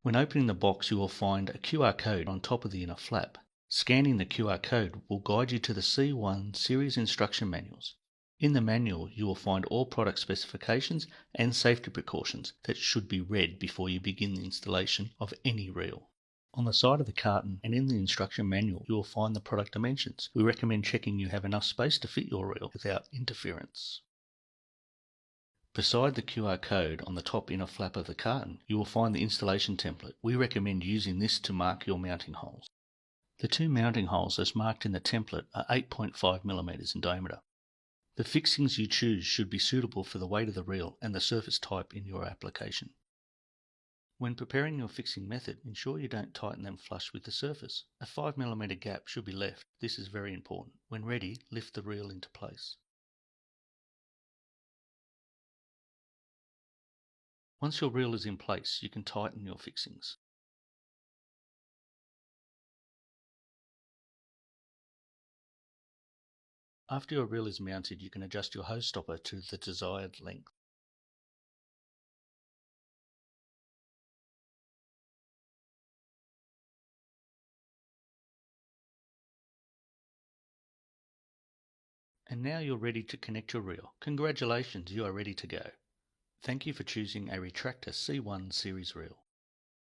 When opening the box, you will find a QR code on top of the inner flap. Scanning the QR code will guide you to the C1 series instruction manuals. In the manual, you will find all product specifications and safety precautions that should be read before you begin the installation of any reel. On the side of the carton and in the instruction manual, you will find the product dimensions. We recommend checking you have enough space to fit your reel without interference. Beside the QR code on the top inner flap of the carton, you will find the installation template. We recommend using this to mark your mounting holes. The two mounting holes as marked in the template are 8.5mm in diameter. The fixings you choose should be suitable for the weight of the reel and the surface type in your application. When preparing your fixing method, ensure you don't tighten them flush with the surface. A 5mm gap should be left. This is very important. When ready, lift the reel into place. Once your reel is in place, you can tighten your fixings. After your reel is mounted, you can adjust your hose stopper to the desired length. And now you're ready to connect your reel. Congratulations, you are ready to go. Thank you for choosing a Retracta C1 series reel.